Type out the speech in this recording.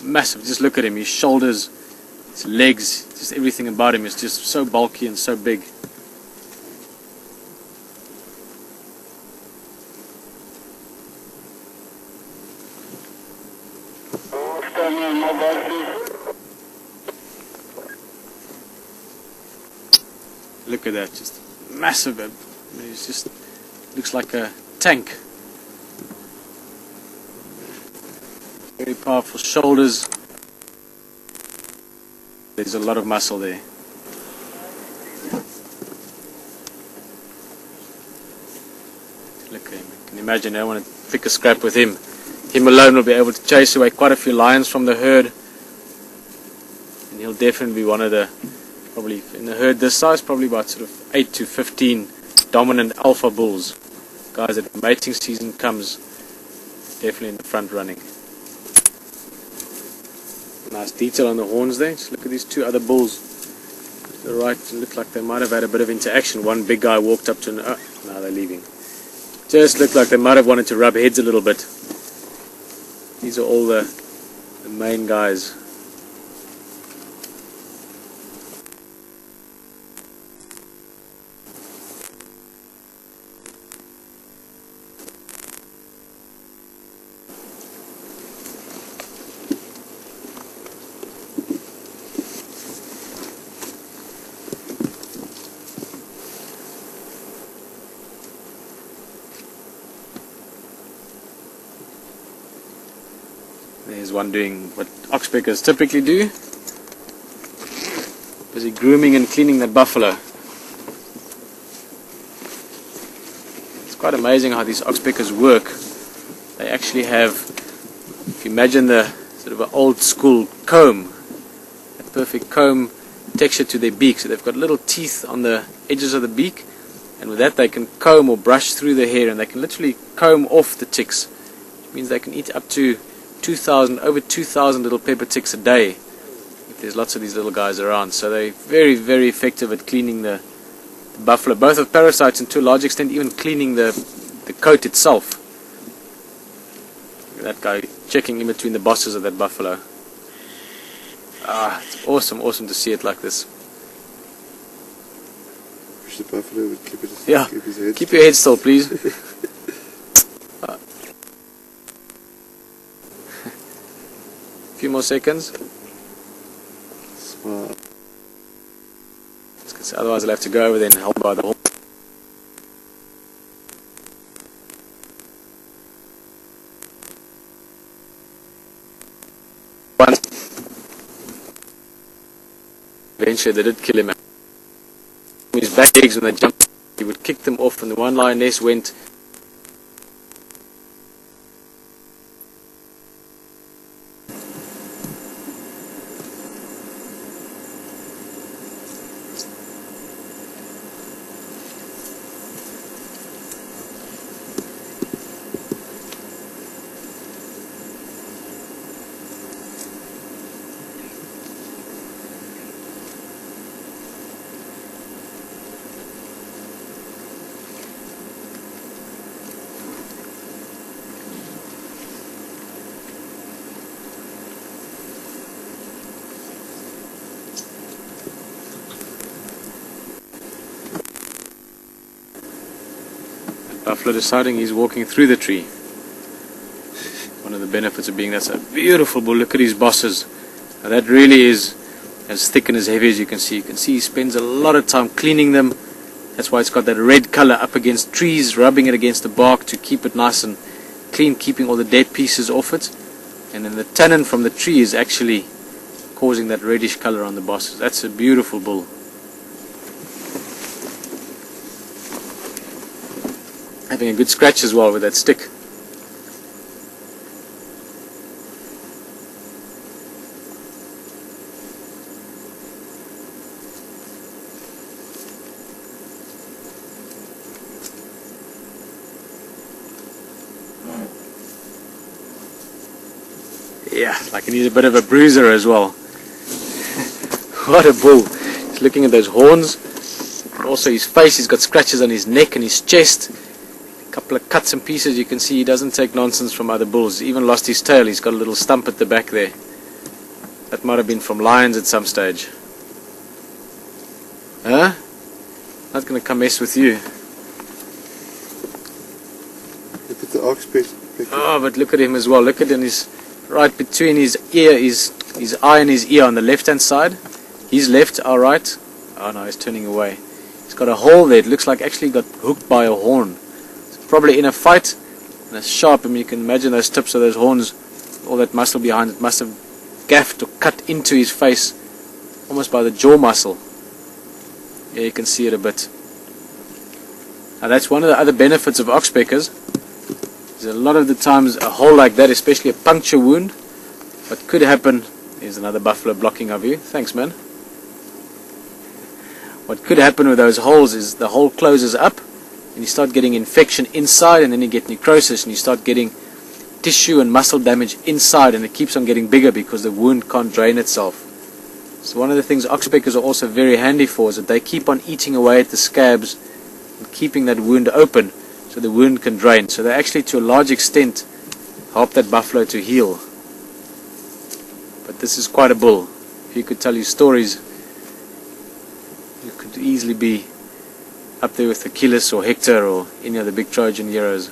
massive. Just look at him, his shoulders, his legs, just everything about him is just so bulky and so big. Look at that, just massive. I mean, it just looks like a tank. Very powerful shoulders. There's a lot of muscle there. Look at him. You can imagine, I want to pick a scrap with him. Him alone will be able to chase away quite a few lions from the herd. And he'll definitely be one of the, probably in the herd this size, probably about sort of 8 to 15 dominant alpha bulls. Guys, that when mating season comes, definitely in the front running. Nice detail on the horns there. Just look at these two other bulls to the right. It looked like they might have had a bit of interaction. One big guy walked up to an... Oh, now they're leaving. Just looked like they might have wanted to rub heads a little bit. These are all the main guys. There's one doing what oxpeckers typically do. Busy grooming and cleaning that buffalo. It's quite amazing how these oxpeckers work. They actually have, if you imagine the sort of an old school comb, a perfect comb texture to their beak. So they've got little teeth on the edges of the beak, and with that they can comb or brush through the hair, and they can literally comb off the ticks. Which means they can eat up to over 2,000 little pepper ticks a day if there's lots of these little guys around. So they're very, very effective at cleaning the buffalo, both of parasites and to a large extent even cleaning the coat itself. Look at that guy checking in between the bosses of that buffalo. It's awesome to see it like this. Wish the buffalo would keep his head. Keep your head still, please. Few more seconds. Smart. Otherwise I'll have to go over there and help by the horn. Eventually they did kill him. His back legs, when they jumped, he would kick them off, and the one lioness went. Buffalo deciding he's walking through the tree. One of the benefits of being that's a beautiful bull. Look at his bosses. Now that really is as thick and as heavy as you can see. You can see he spends a lot of time cleaning them. That's why it's got that red color up against trees, rubbing it against the bark to keep it nice and clean, keeping all the dead pieces off it. And then the tannin from the tree is actually causing that reddish color on the bosses. That's a beautiful bull. Having a good scratch as well with that stick. Yeah, like he needs a bit of a bruiser as well. What a bull. He's looking at those horns. Also his face, he's got scratches on his neck and his chest. Couple of cuts and pieces. You can see he doesn't take nonsense from other bulls. He even lost his tail. He's got a little stump at the back there. That might have been from lions at some stage. Huh? Not going to come mess with you. Look at the ox picker. Oh, but look at him as well. Look at him. He's right between his ear, his eye and his ear on the left-hand side. His left, our right. Oh no, he's turning away. He's got a hole there. It looks like actually got hooked by a horn. It's probably in a fight. And it's sharp. I mean, you can imagine those tips of those horns, all that muscle behind it must have gaffed or cut into his face, almost by the jaw muscle. Yeah, you can see it a bit. Now that's one of the other benefits of oxpeckers. Is a lot of the times a hole like that, especially a puncture wound, what could happen, there's another buffalo blocking our view, thanks man. What could happen with those holes is the hole closes up and you start getting infection inside, and then you get necrosis and you start getting tissue and muscle damage inside, and it keeps on getting bigger because the wound can't drain itself. So one of the things oxpeckers are also very handy for is that they keep on eating away at the scabs and keeping that wound open so the wound can drain. So they actually to a large extent help that buffalo to heal. But this is quite a bull. If you could tell you stories, you could easily be up there with Achilles or Hector or any of the big Trojan heroes.